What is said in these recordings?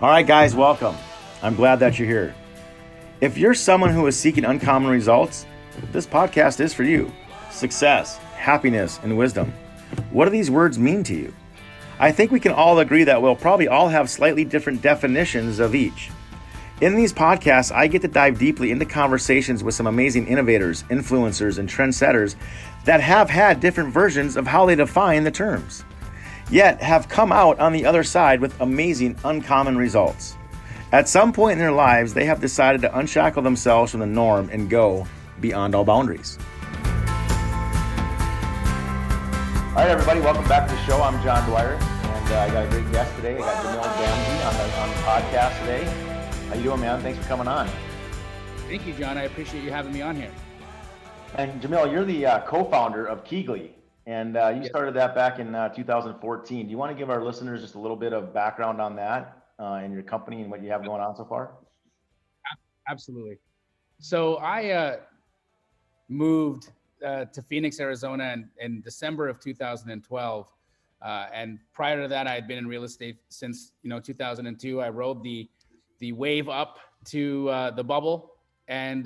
All right, guys, welcome. I'm glad that you're here. If you're someone who is seeking uncommon results, this podcast is for you. Success, happiness, and wisdom. What do these words mean to you? I think we can all agree that we'll probably all have slightly different definitions of each. In these podcasts, I get to dive deeply into conversations with some amazing innovators, influencers, and trendsetters that have had different versions of how they define the terms, yet have come out on the other side with amazing, uncommon results. At some point in their lives, they have decided to unshackle themselves from the norm and go beyond all boundaries. All right, everybody, welcome back to the show. I'm John Dwyer, and I got a great guest today. I got Jamil Damji on the podcast today. How you doing, man? Thanks for coming on. Thank you, John. I appreciate you having me on here. And Jamil, you're the co-founder of Keegly, and you started that back in 2014. Do you want to give our listeners just a little bit of background on that and your company and what you have going on so far? Absolutely. So I moved to Phoenix, Arizona in December of 2012. And prior to that, I had been in real estate since 2002. I rode the wave up to the bubble and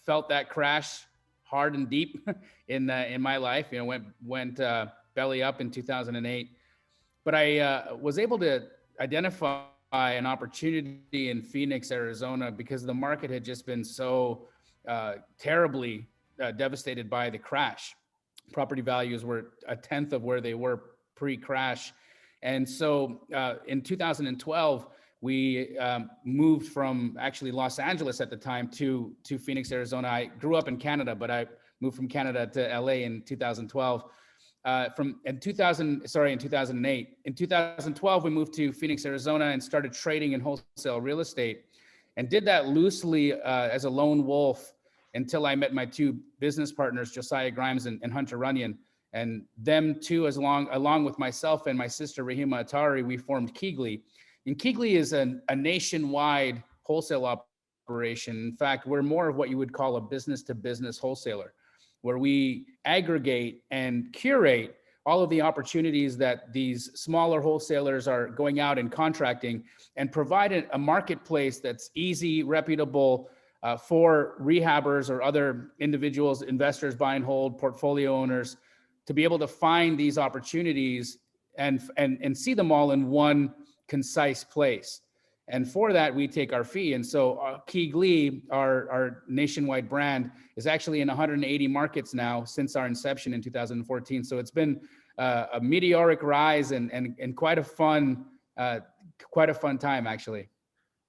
felt that crash hard and deep in my life. Went belly up in 2008. But I was able to identify an opportunity in Phoenix, Arizona, because the market had just been so terribly devastated by the crash. Property values were a tenth of where they were pre-crash. And so in 2012, we moved from actually Los Angeles at the time to Phoenix, Arizona. I grew up in Canada, but I moved from Canada to LA in 2012. In 2008. In 2012, we moved to Phoenix, Arizona, and started trading in wholesale real estate, and did that loosely as a lone wolf until I met my two business partners, Josiah Grimes and Hunter Runyon. And them two, along with myself and my sister Rahima Atari, we formed Keegly. And Keegly is a nationwide wholesale operation. In fact, we're more of what you would call a business-to-business wholesaler, where we aggregate and curate all of the opportunities that these smaller wholesalers are going out and contracting, and provide a marketplace that's easy, reputable for rehabbers or other individuals, investors, buy and hold, portfolio owners, to be able to find these opportunities and see them all in one concise place. And for that, we take our fee. And so Keegly, our nationwide brand, is actually in 180 markets now since our inception in 2014. So it's been a meteoric rise and quite a fun time, actually.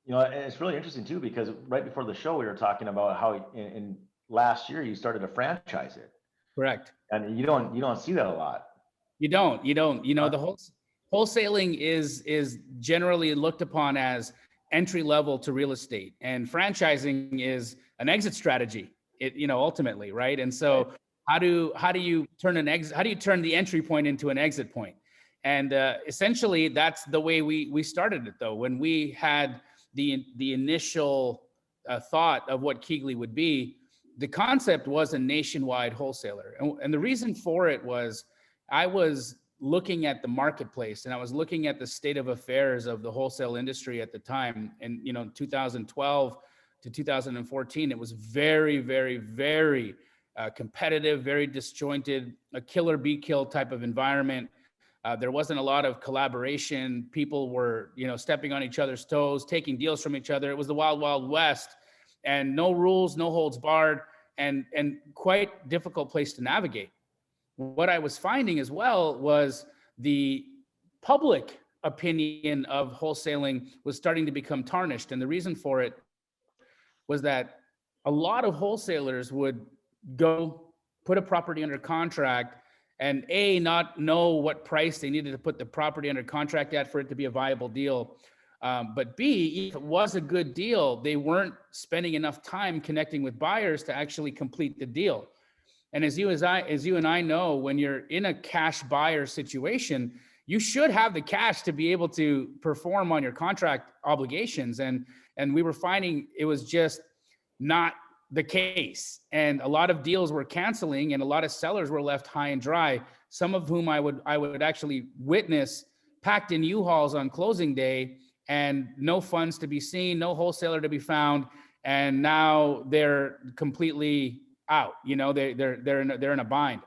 And it's really interesting too, because right before the show, we were talking about how in last year you started to franchise it. Correct. And you don't see that a lot. You don't. The wholesaling is generally looked upon as entry level to real estate, and franchising is an exit strategy. Ultimately, right? And so, how do you turn the entry point into an exit point? And essentially, that's the way we started it. Though, when we had the initial thought of what Keegly would be, the concept was a nationwide wholesaler, and the reason for it was I was looking at the marketplace, and I was looking at the state of affairs of the wholesale industry at the time. And 2012 to 2014, it was very, very, very competitive, very disjointed, a killer be killed type of environment. There wasn't a lot of collaboration. People were, stepping on each other's toes, taking deals from each other. It was the wild, wild west, and no rules, no holds barred, and quite difficult place to navigate. What I was finding as well was the public opinion of wholesaling was starting to become tarnished. And the reason for it was that a lot of wholesalers would go put a property under contract and not know what price they needed to put the property under contract at for it to be a viable deal. But B, if it was a good deal, they weren't spending enough time connecting with buyers to actually complete the deal. And as you and I know, when you're in a cash buyer situation, you should have the cash to be able to perform on your contract obligations. And we were finding it was just not the case. And a lot of deals were canceling, and a lot of sellers were left high and dry, some of whom I would actually witness packed in U-Hauls on closing day and no funds to be seen, no wholesaler to be found. And now they're completely out, they're in a bind.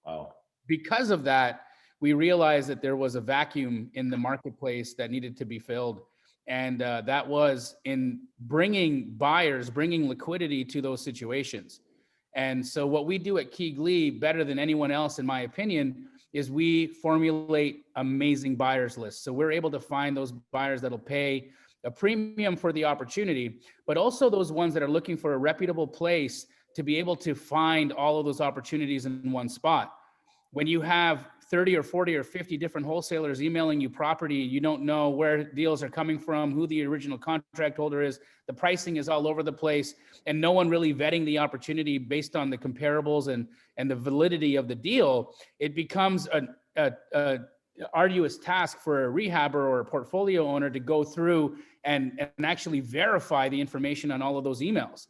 Wow. Because of that, we realized that there was a vacuum in the marketplace that needed to be filled. And that was in bringing liquidity to those situations. And so what we do at KeyGlee better than anyone else, in my opinion, is we formulate amazing buyers lists. So we're able to find those buyers that'll pay a premium for the opportunity, but also those ones that are looking for a reputable place to be able to find all of those opportunities in one spot. When you have 30 or 40 or 50 different wholesalers emailing you property, you don't know where deals are coming from, who the original contract holder is, the pricing is all over the place, and no one really vetting the opportunity based on the comparables and the validity of the deal. It becomes an arduous task for a rehabber or a portfolio owner to go through and actually verify the information on all of those emails.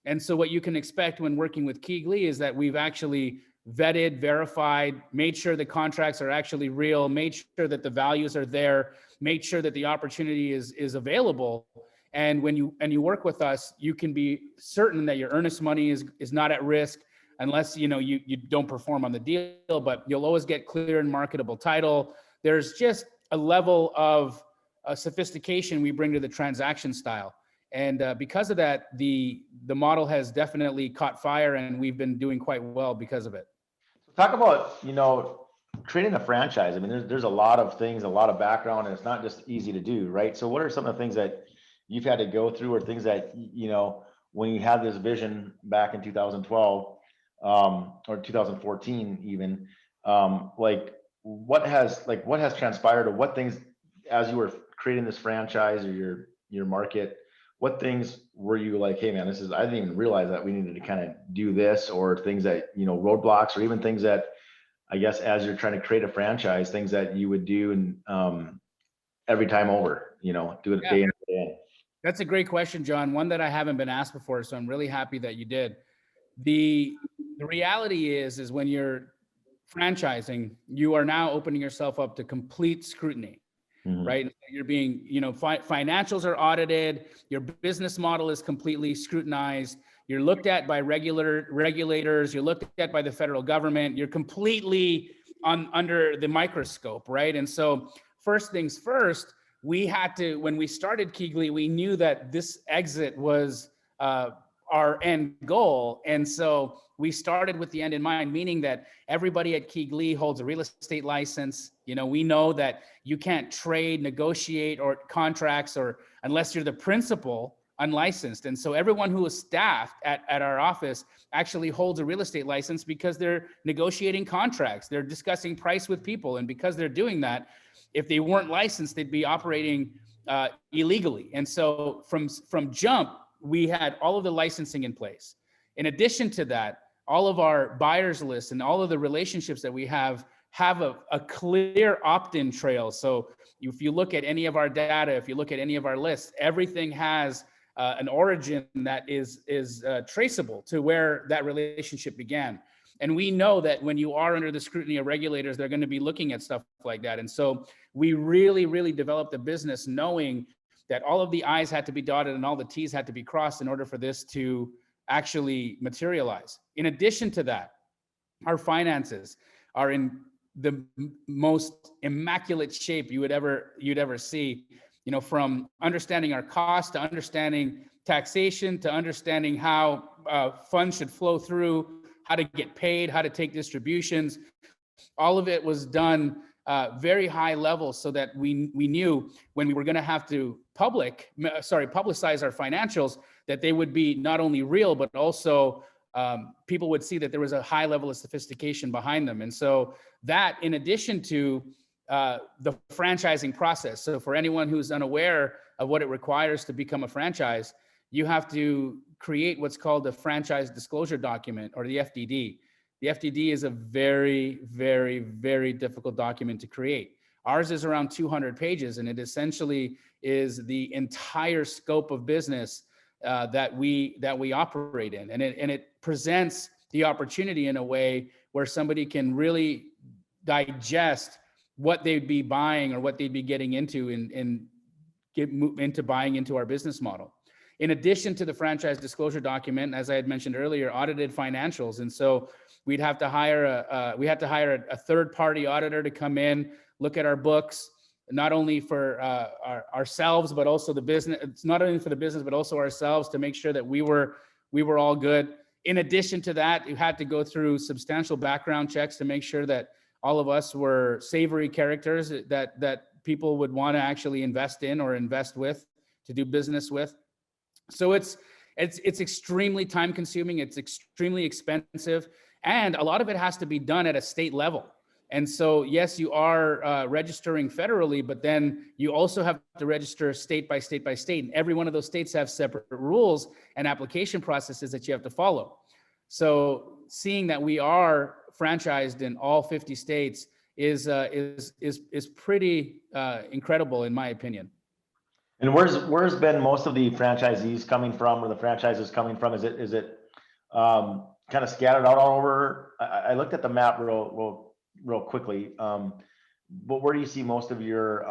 And so what you can expect when working with KeyGlee is that we've actually vetted, verified, made sure the contracts are actually real, made sure that the values are there, made sure that the opportunity is available. And when you work with us, you can be certain that your earnest money is not at risk unless you don't perform on the deal, but you'll always get clear and marketable title. There's just a level of sophistication we bring to the transaction style. And because of that, the model has definitely caught fire, and we've been doing quite well because of it. Talk about, creating a franchise. I mean, there's a lot of things, a lot of background, and it's not just easy to do, right? So what are some of the things that you've had to go through, or things that, when you had this vision back in 2012, or 2014 even, what has transpired, or what things, as you were creating this franchise or your market, what things were you like, hey man, I didn't even realize that we needed to kind of do this, or things that, roadblocks, or even things that, I guess, as you're trying to create a franchise, things that you would do and every time over, do it day in, day in. That's a great question, John. One that I haven't been asked before, so I'm really happy that you did. The reality is when you're franchising, you are now opening yourself up to complete scrutiny. Mm-hmm. Right? You're being, financials are audited. Your business model is completely scrutinized. You're looked at by regulators. You're looked at by the federal government. You're completely under the microscope, right? And so first things first, when we started KeyGlee, we knew that this exit was our end goal. And so we started with the end in mind, meaning that everybody at KeyGlee holds a real estate license. We know that you can't trade, negotiate, or contracts, or unless you're the principal, unlicensed. And so everyone who is staffed at our office actually holds a real estate license because they're negotiating contracts. They're discussing price with people. And because they're doing that, if they weren't licensed, they'd be operating illegally. And so from jump, we had all of the licensing in place. In addition to that, all of our buyers lists and all of the relationships that we have a clear opt-in trail. So if you look at any of our data, if you look at any of our lists, everything has an origin that is traceable to where that relationship began. And we know that when you are under the scrutiny of regulators, they're going to be looking at stuff like that. And so we really, really developed a business knowing that all of the I's had to be dotted and all the T's had to be crossed in order for this to actually materialize. In addition to that, our finances are in the most immaculate shape you'd ever see, from understanding our costs to understanding taxation to understanding how funds should flow through, how to get paid, how to take distributions. All of it was done very high level so that we knew when we were going to have to publicize our financials, that they would be not only real, but also people would see that there was a high level of sophistication behind them. And so that, in addition to the franchising process. So for anyone who's unaware of what it requires to become a franchise, you have to create what's called a franchise disclosure document, or the FDD. The FDD is a very, very, very difficult document to create. Ours is around 200 pages, and it essentially is the entire scope of business that we operate in, and it presents the opportunity in a way where somebody can really digest what they'd be buying or what they'd be getting into and move into buying into our business model. In addition to the franchise disclosure document, as I had mentioned earlier, audited financials. And so we'd have to hire a third-party auditor to come in, look at our books, not only for ourselves, but also the business. It's not only for the business, but also ourselves, to make sure that we were all good. In addition to that, you had to go through substantial background checks to make sure that all of us were savory characters that people would want to actually invest in or invest with, to do business with. So it's extremely time consuming. It's extremely expensive. And a lot of it has to be done at a state level. And so, yes, you are registering federally, but then you also have to register state by state by state. And every one of those states have separate rules and application processes that you have to follow. So seeing that we are franchised in all 50 states is pretty incredible, in my opinion. And where's been most of the franchisees coming from, or the franchises coming from? Is it kind of scattered out all over? I looked at the map real quickly, but where do you see most of your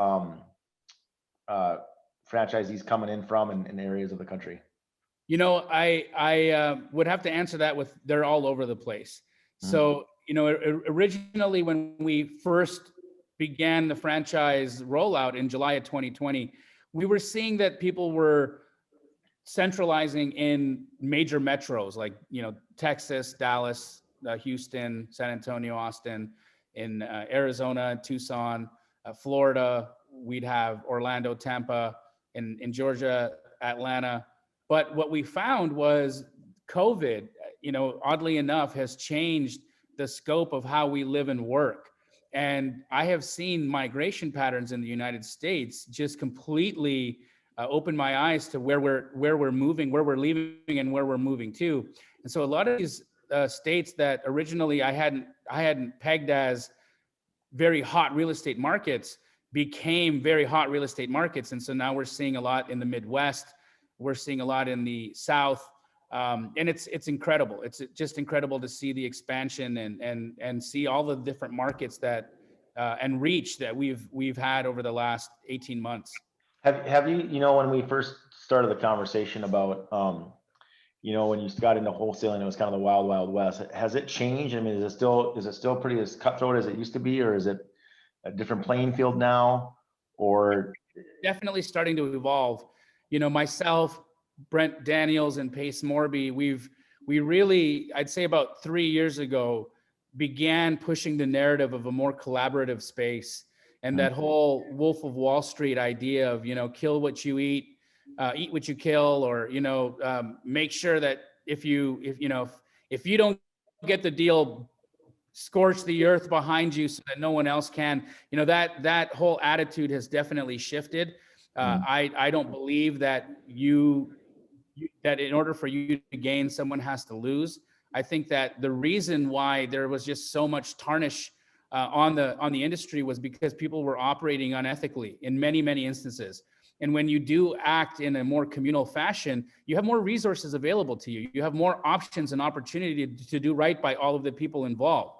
franchisees coming in from in areas of the country? You know, I would have to answer that with, they're all over the place. So, you know, originally when we first began the franchise rollout in July of 2020, we were seeing that people were centralizing in major metros like, you know, Texas, Dallas, Houston, San Antonio, Austin, in Arizona, Tucson, Florida, we'd have Orlando, Tampa, in Georgia, Atlanta. But what we found was COVID, you know, oddly enough, has changed the scope of how we live and work. And I have seen migration patterns in the United States just completely open my eyes to where we're moving, where we're leaving, and where we're moving to. And so a lot of these states that originally I hadn't pegged as very hot real estate markets became very hot real estate markets. And so now we're seeing a lot in the Midwest. We're seeing a lot in the South. And it's incredible. It's just incredible to see the expansion and see all the different markets that and reach that we've had over the last 18 months. Have you, you know, when we first started the conversation about, you know, when you got into wholesaling, it was kind of the wild, wild west. Has it changed? I mean, is it still pretty as cutthroat as it used to be, or is it a different playing field now? Or definitely starting to evolve. You know, myself, Brent Daniels, and Pace Morby, we really, I'd say about 3 years ago, began pushing the narrative of a more collaborative space. And that whole Wolf of Wall Street idea of, you know, kill what you eat what you kill, or, you know, make sure that if you don't get the deal, scorch the earth behind you so that no one else can. You know, that whole attitude has definitely shifted. I don't believe that that in order for you to gain, someone has to lose. I think that the reason why there was just so much tarnish on the industry was because people were operating unethically in many, many instances. And when you do act in a more communal fashion, you have more resources available to you. You have more options and opportunity to do right by all of the people involved.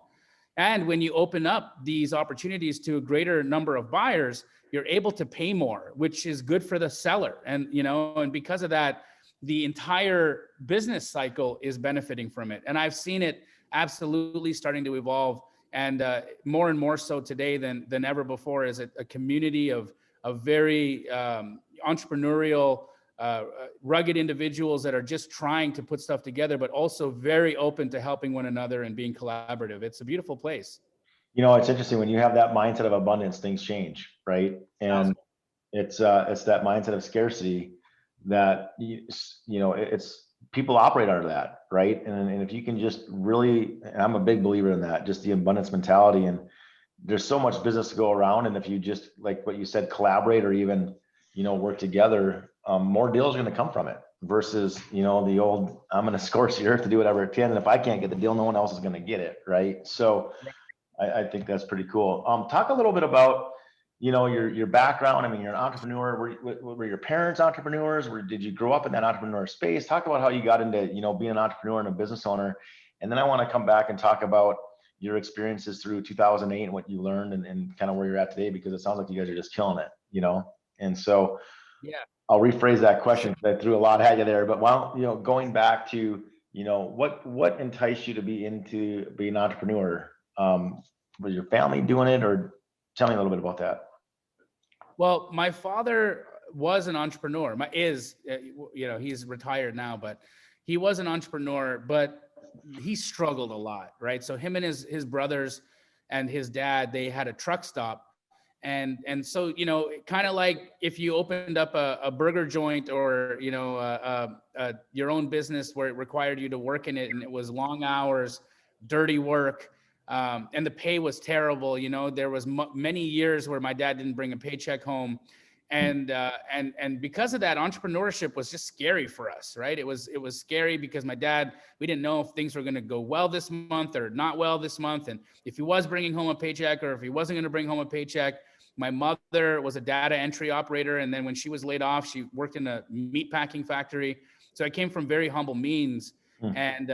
And when you open up these opportunities to a greater number of buyers, you're able to pay more, which is good for the seller. And, you know, and because of that, the entire business cycle is benefiting from it. And I've seen it absolutely starting to evolve, and more and more so today than ever before, is a community of very entrepreneurial, rugged individuals that are just trying to put stuff together, but also very open to helping one another and being collaborative. It's a beautiful place. you know, it's interesting when you have that mindset of abundance, things change, right? And it's that mindset of scarcity that you know, it's people operate under that, right? And if you can just really, and I'm a big believer in that, just the abundance mentality, and there's so much business to go around, and if you just, like what you said, collaborate or even, you know, work together, more deals are going to come from it, versus, you know, the old, I'm going to scorch the earth to do whatever it can, and if I can't get the deal, no one else is going to get it, right? So I think that's pretty cool. Talk a little bit about, you know, your background. I mean, you're an entrepreneur. Were your parents entrepreneurs? Did you grow up in that entrepreneur space? Talk about how you got into, you know, being an entrepreneur and a business owner. And then I want to come back and talk about your experiences through 2008 and what you learned, and kind of where you're at today, because it sounds like you guys are just killing it, you know? And so Yeah. I'll rephrase that question because I threw a lot at you there. But going back to, what enticed you to be into being an entrepreneur? Was your family doing it, or tell me a little bit about that? Well, my father was an entrepreneur. He's retired now, but he was an entrepreneur, but he struggled a lot, right? So him and his brothers and his dad, they had a truck stop. And so, kind of like if you opened up a burger joint, or, your own business where it required you to work in it, and it was long hours, dirty work, and the pay was terrible. There was many years where my dad didn't bring a paycheck home, and because of that, entrepreneurship was just scary for us, right? It was scary because we didn't know if things were going to go well this month or not well this month, and if he was bringing home a paycheck or if he wasn't going to bring home a paycheck. My mother was a data entry operator, and then when she was laid off, she worked in a meat packing factory. So I came from very humble means. And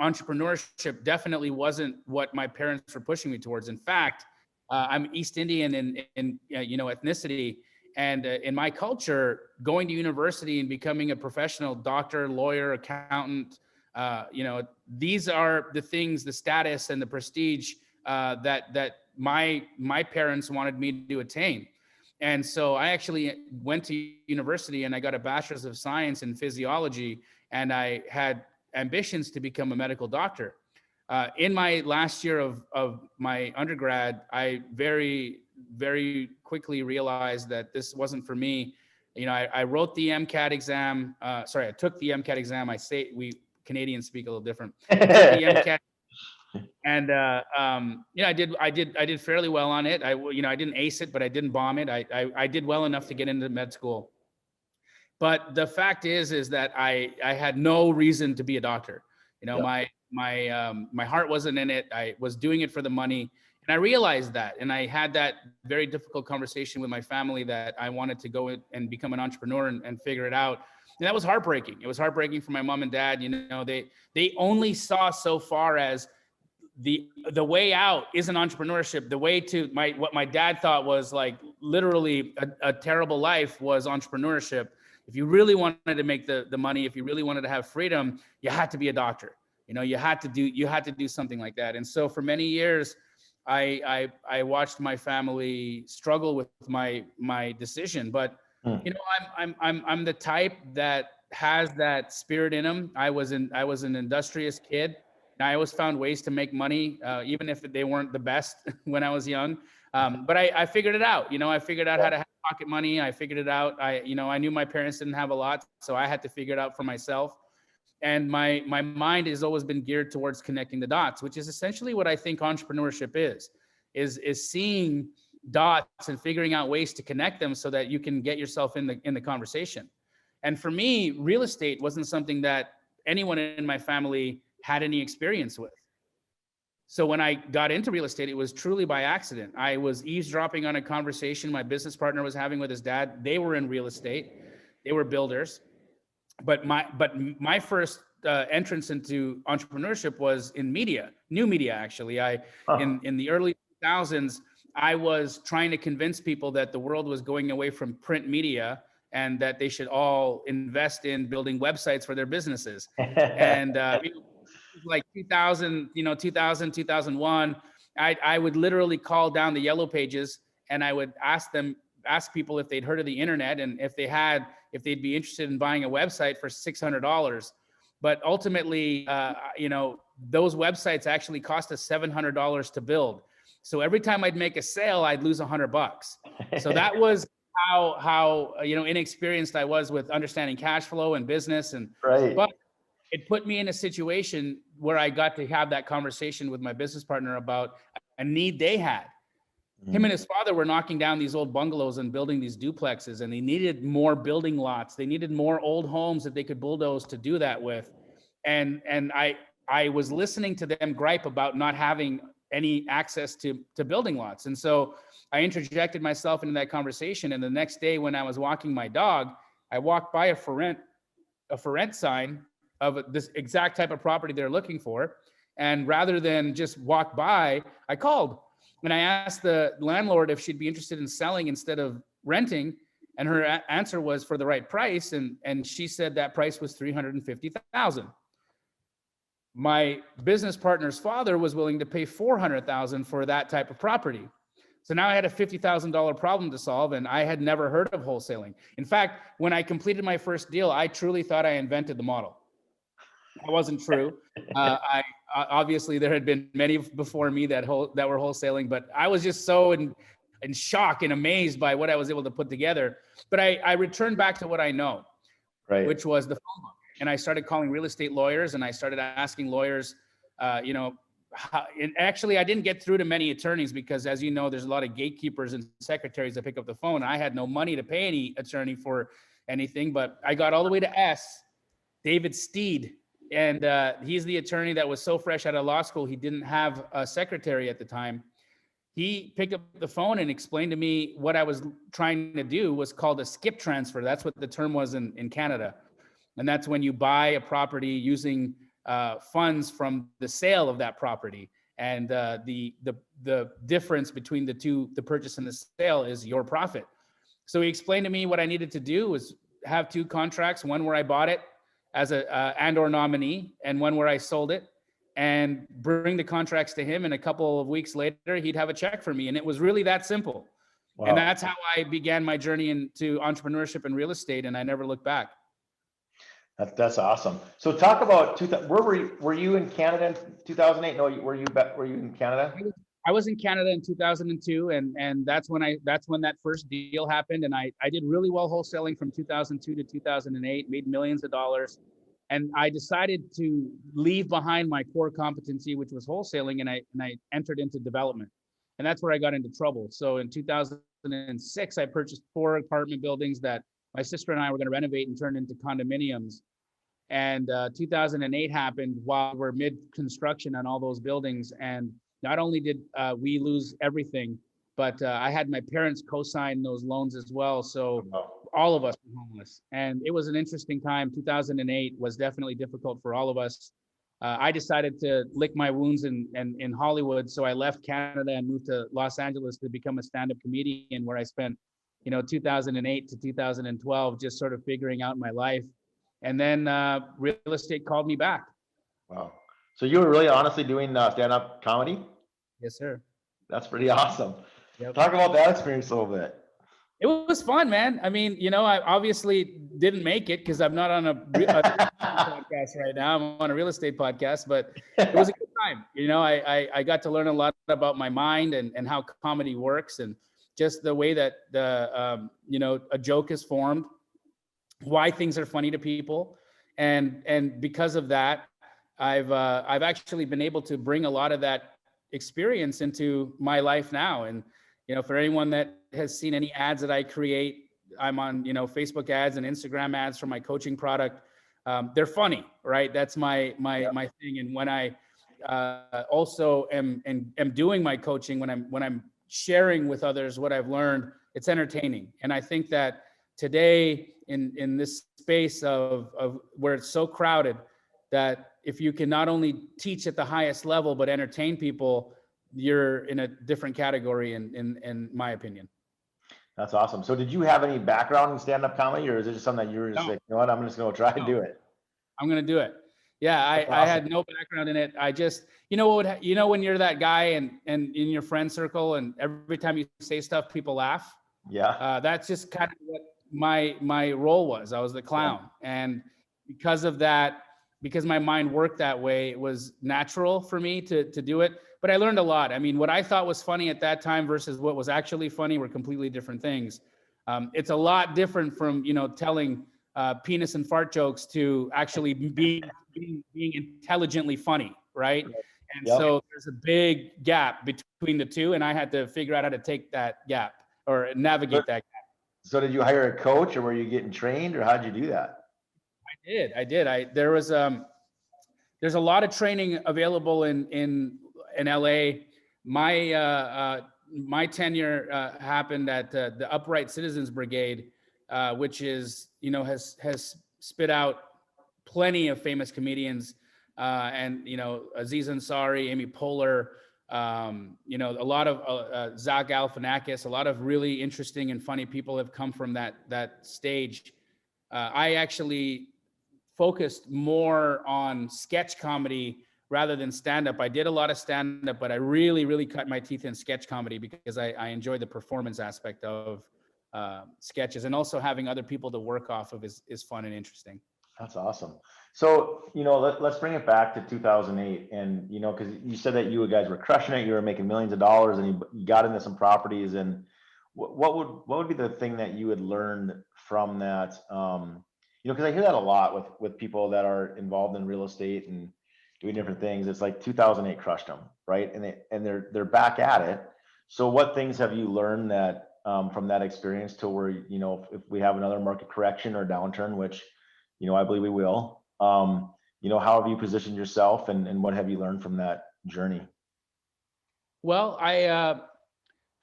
entrepreneurship definitely wasn't what my parents were pushing me towards. In fact, I'm East Indian in ethnicity, and in my culture, going to university and becoming a professional doctor, lawyer, accountant, these are the things, the status and the prestige that my parents wanted me to attain. And so I actually went to university and I got a bachelor's of science in physiology, and I had ambitions to become a medical doctor. In my last year of my undergrad, I very, very quickly realized that this wasn't for me. I wrote the MCAT exam. I took the MCAT exam. We Canadians speak a little different. I took the MCAT, and I did fairly well on it. I didn't ace it, but I didn't bomb it. I did well enough to get into med school. But the fact is that I had no reason to be a doctor. Yeah. My heart wasn't in it. I was doing it for the money, and I realized that. And I had that very difficult conversation with my family that I wanted to go and become an entrepreneur and figure it out. And that was heartbreaking. It was heartbreaking for my mom and dad. They only saw so far as the way out isn't entrepreneurship. The way to what my dad thought was like literally a terrible life was entrepreneurship. If you really wanted to make the money, if you really wanted to have freedom, you had to be a doctor. You had to do something like that. And so for many years, I watched my family struggle with my decision. But I'm the type that has that spirit in them. I was an industrious kid. And I always found ways to make money, even if they weren't the best when I was young. But I figured it out. I figured out how to have pocket money. I figured it out. I knew my parents didn't have a lot, so I had to figure it out for myself. And my mind has always been geared towards connecting the dots, which is essentially what I think entrepreneurship is seeing dots and figuring out ways to connect them so that you can get yourself in the conversation. And for me, real estate wasn't something that anyone in my family had any experience with. So when I got into real estate, it was truly by accident. I was eavesdropping on a conversation my business partner was having with his dad. They were in real estate. They were builders. But my first entrance into entrepreneurship was in media, new media, actually. In the early 2000s, I was trying to convince people that the world was going away from print media and that they should all invest in building websites for their businesses. And like 2000, 2001, I would literally call down the yellow pages and I would ask people if they'd heard of the internet and if they'd be interested in buying a website for $600. But ultimately, those websites actually cost us $700 to build. So every time I'd make a sale, I'd lose $100. So that was how inexperienced I was with understanding cash flow and business. Right. But it put me in a situation where I got to have that conversation with my business partner about a need they had. Him and his father were knocking down these old bungalows and building these duplexes, and they needed more building lots. They needed more old homes that they could bulldoze to do that with. And I was listening to them gripe about not having any access to building lots. And so I interjected myself into that conversation. And the next day when I was walking my dog, I walked by a for rent sign of this exact type of property they're looking for. And rather than just walk by, I called and I asked the landlord if she'd be interested in selling instead of renting. And her answer was for the right price. And she said that price was $350,000. My business partner's father was willing to pay $400,000 for that type of property. So now I had a $50,000 problem to solve, and I had never heard of wholesaling. In fact, when I completed my first deal, I truly thought I invented the model. That wasn't true. I obviously there had been many before me that were wholesaling, but I was just so in shock and amazed by what I was able to put together. But I returned back to what I know, Right. which was the phone book. And I started calling real estate lawyers, and I started asking lawyers, and actually I didn't get through to many attorneys because, as you know, there's a lot of gatekeepers and secretaries that pick up the phone. I had no money to pay any attorney for anything, but I got all the way to David Steed. And he's the attorney that was so fresh out of law school, he didn't have a secretary at the time. He picked up the phone and explained to me what I was trying to do was called a skip transfer. That's what the term was in Canada. And that's when you buy a property using funds from the sale of that property. And the difference between the purchase and the sale is your profit. So he explained to me what I needed to do was have two contracts, one where I bought it as a and or nominee, and one where I sold it, and bring the contracts to him. And a couple of weeks later, he'd have a check for me. And it was really that simple. Wow. And that's how I began my journey into entrepreneurship and real estate. And I never looked back. That's awesome. So talk about were you in Canada in 2008? No, were you in Canada? I was in Canada in 2002, and that's when that first deal happened. And I did really well wholesaling from 2002 to 2008, made millions of dollars. And I decided to leave behind my core competency, which was wholesaling, and I entered into development. And that's where I got into trouble. So in 2006, I purchased 4 apartment buildings that my sister and I were going to renovate and turn into condominiums. And 2008 happened while we're mid-construction on all those buildings. And not only did we lose everything, but I had my parents co-sign those loans as well. So all of us were homeless. And it was an interesting time. 2008 was definitely difficult for all of us. I decided to lick my wounds in Hollywood. So I left Canada and moved to Los Angeles to become a stand-up comedian, where I spent 2008 to 2012, just sort of figuring out my life. And then real estate called me back. Wow. So you were really honestly doing stand-up comedy? Yes, sir. That's pretty awesome. Yep. Talk about that experience a little bit. It was fun, man. I mean, I obviously didn't make it because I'm not on a podcast right now. I'm on a real estate podcast, but it was a good time. I got to learn a lot about my mind and how comedy works, and just the way that a joke is formed, why things are funny to people. And because of that, I've actually been able to bring a lot of that experience into my life now. And, for anyone that has seen any ads that I create, I'm on, Facebook ads and Instagram ads for my coaching product. They're funny, right? That's my thing. And when I also am doing my coaching, when I'm sharing with others what I've learned, it's entertaining. And I think that today in this space of where it's so crowded, that if you can not only teach at the highest level, but entertain people, you're in a different category in my opinion. That's awesome. So did you have any background in stand-up comedy, or is it just something that you were just like, you know what, I'm just going to try and do it? I'm going to do it. Yeah. I had no background in it. I just, when you're that guy and in your friend circle, and every time you say stuff, people laugh. Yeah. That's just kind of what my role was. I was the clown. Yeah. And because of that, because my mind worked that way, it was natural for me to do it. But I learned a lot. I mean, what I thought was funny at that time versus what was actually funny were completely different things. It's a lot different from, telling penis and fart jokes to actually being intelligently funny, right? And so there's a big gap between the two, and I had to figure out how to take that gap or navigate that gap. So did you hire a coach, or were you getting trained, or how'd you do that? I did. There's a lot of training available in LA. My tenure happened at the Upright Citizens Brigade, which is, has spit out plenty of famous comedians, and, Aziz Ansari, Amy Poehler, You know, a lot of Zach Galifianakis, a lot of really interesting and funny people have come from that stage. I actually focused more on sketch comedy rather than stand up. I did a lot of stand up, but I really cut my teeth in sketch comedy because I enjoy the performance aspect of sketches, and also having other people to work off of is fun and interesting. That's awesome. So, let's bring it back to 2008. And, because you said that you guys were crushing it, you were making millions of dollars, and you got into some properties. And what would be the thing that you had learned from that? Because I hear that a lot with people that are involved in real estate and doing different things. It's like 2008 crushed them, right? And they're back at it. So, what things have you learned that from that experience to where, if we have another market correction or downturn, which I believe we will. How have you positioned yourself, and what have you learned from that journey? Well, I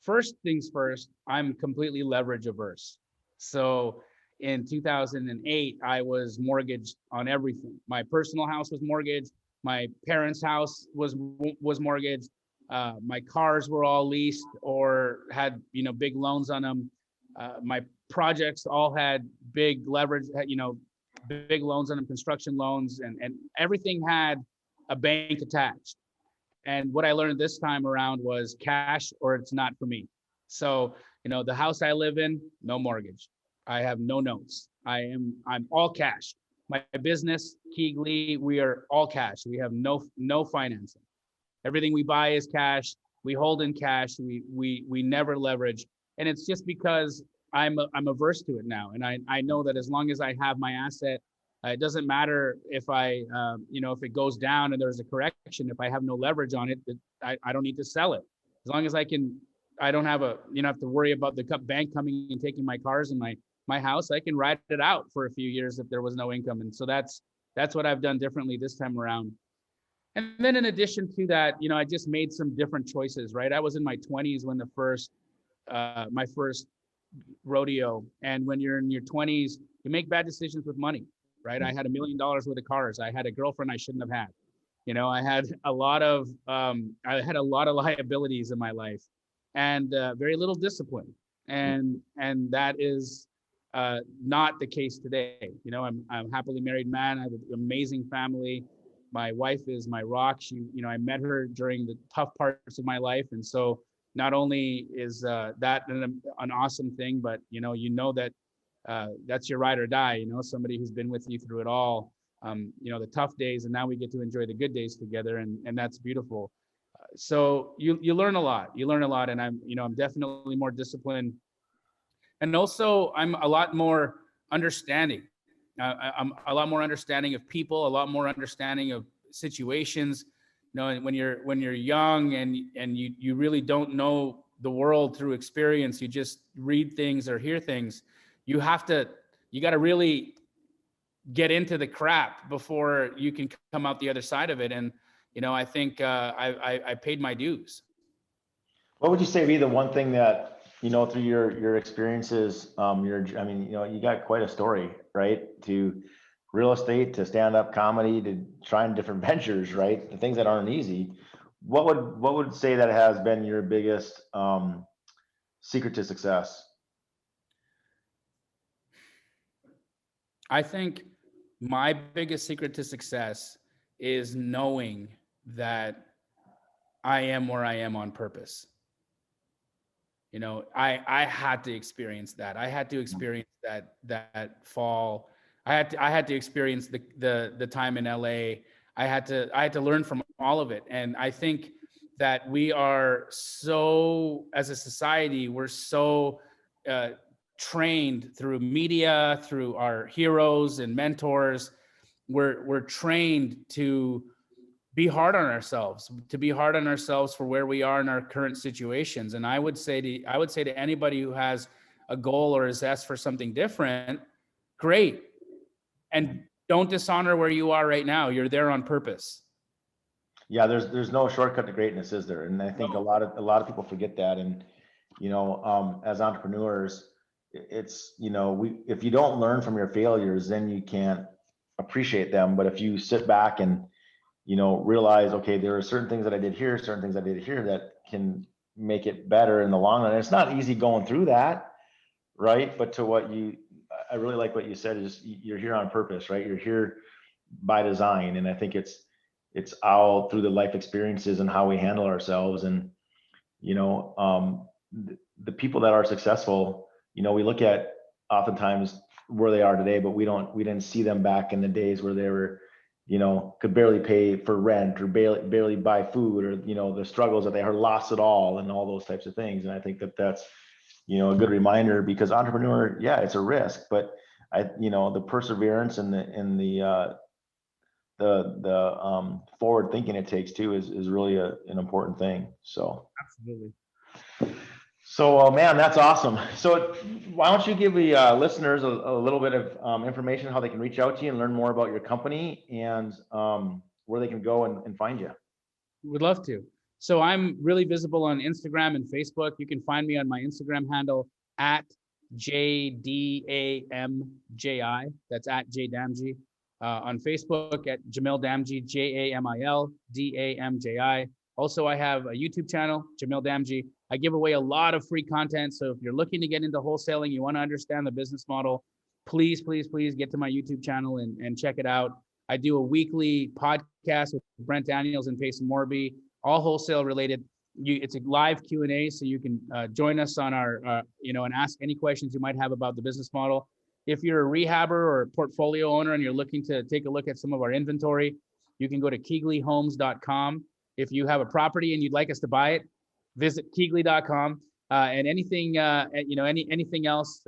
first things first, I'm completely leverage averse. So in 2008, I was mortgaged on everything. My personal house was mortgaged. My parents' house was mortgaged. My cars were all leased or had big loans on them. My projects all had big leverage, big loans on them, construction loans, and everything had a bank attached. And what I learned this time around was cash or it's not for me. So, the house I live in, no mortgage. I have no notes. I'm all cash. My business, Keegley, we are all cash. We have no financing. Everything we buy is cash. We hold in cash. We never leverage. And it's just because I'm averse to it now. And I know that as long as I have my asset, it doesn't matter if if it goes down and there's a correction. If I have no leverage on it, I don't need to sell it. As long as I don't have have to worry about the bank coming and taking my cars and my house. I can ride it out for a few years if there was no income. And so that's what I've done differently this time around. And then in addition to that, I just made some different choices, right? I was in my 20s when my first rodeo. And when you're in your 20s, you make bad decisions with money, right? I had $1 million worth of cars. I had a girlfriend I shouldn't have had. I had a lot of liabilities in my life, and very little discipline. And that is not the case today. I'm a happily married man. I have an amazing family. My wife is my rock. She, I met her during the tough parts of my life, and so not only is that an awesome thing, but that that's your ride or die. Somebody who's been with you through it all. The tough days, and now we get to enjoy the good days together, and that's beautiful. So you learn a lot. You learn a lot, and I'm definitely more disciplined, and also I'm a lot more understanding. I'm a lot more understanding of people, a lot more understanding of situations. When you're young and you really don't know the world through experience, you just read things or hear things. You got to really get into the crap before you can come out the other side of it. And I think I paid my dues. What would you say be the one thing that through your experiences, you got quite a story, right? To real estate, to stand-up comedy, to trying different ventures, right? The things that aren't easy. What would say that has been your biggest secret to success? I think my biggest secret to success is knowing that I am where I am on purpose. I had to experience that. I had to experience that fall. I had to experience the time in LA. I had to learn from all of it. And I think that we are so, as a society, we're so trained through media, through our heroes and mentors. We're trained to be hard on ourselves, for where we are in our current situations. And I would say to anybody who has a goal or is asked for something different, great. And don't dishonor where you are right now. You're there on purpose. Yeah, there's no shortcut to greatness, is there? And I think a lot of people forget that. And as entrepreneurs, it's if you don't learn from your failures, then you can't appreciate them. But if you sit back and realize, okay, there are certain things that I did here, certain things I did here that can make it better in the long run. And it's not easy going through that, right? But I really like what you said is you're here on purpose, right? You're here by design. And I think it's all through the life experiences and how we handle ourselves. And, the people that are successful, we look at oftentimes where they are today, but we didn't see them back in the days where they were, could barely pay for rent or barely buy food, or, the struggles that they had lost it all and all those types of things. And I think that's, a good reminder, because entrepreneur, yeah, it's a risk, but the perseverance and the forward thinking it takes too is really an important thing. So Absolutely. So, man, that's awesome. So why don't you give the listeners a little bit of information, how they can reach out to you and learn more about your company, and where they can go and find you. Would love to. So I'm really visible on Instagram and Facebook. You can find me on my Instagram handle at JDAMJI. That's at JDamji. On Facebook at Jamil Damji, JamilDamji. Also, I have a YouTube channel, Jamil Damji. I give away a lot of free content. So if you're looking to get into wholesaling, you want to understand the business model, please, please, please get to my YouTube channel and check it out. I do a weekly podcast with Brent Daniels and Payson Morby, all wholesale related. It's a live Q&A, so you can join us on our, and ask any questions you might have about the business model. If you're a rehabber or a portfolio owner and you're looking to take a look at some of our inventory, you can go to KeegleyHomes.com. If you have a property and you'd like us to buy it, visit Keegley.com. And anything, anything else,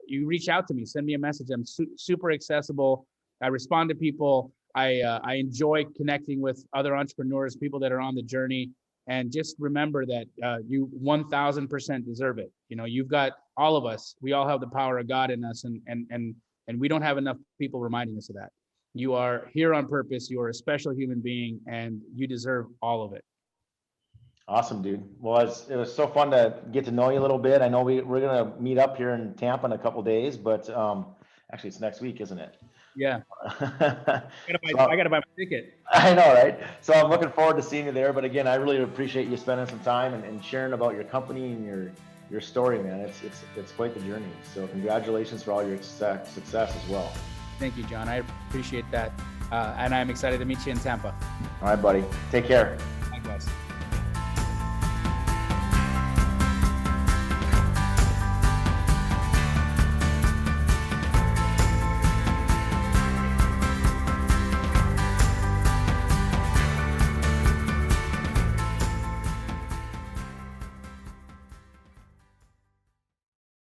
you reach out to me, send me a message. I'm super accessible. I respond to people. I enjoy connecting with other entrepreneurs, people that are on the journey. And just remember that you 1000% deserve it. You've got all of us. We all have the power of God in us, and we don't have enough people reminding us of that. You are here on purpose. You are a special human being, and you deserve all of it. Awesome, dude. Well, it was so fun to get to know you a little bit. I know we're gonna meet up here in Tampa in a couple days, but actually it's next week, isn't it? Yeah. I gotta buy my ticket. I know, right? So I'm looking forward to seeing you there. But again, I really appreciate you spending some time and sharing about your company and your story, man. It's quite the journey. So congratulations for all your success as well. Thank you, John. I appreciate that. And I'm excited to meet you in Tampa. All right, buddy. Take care.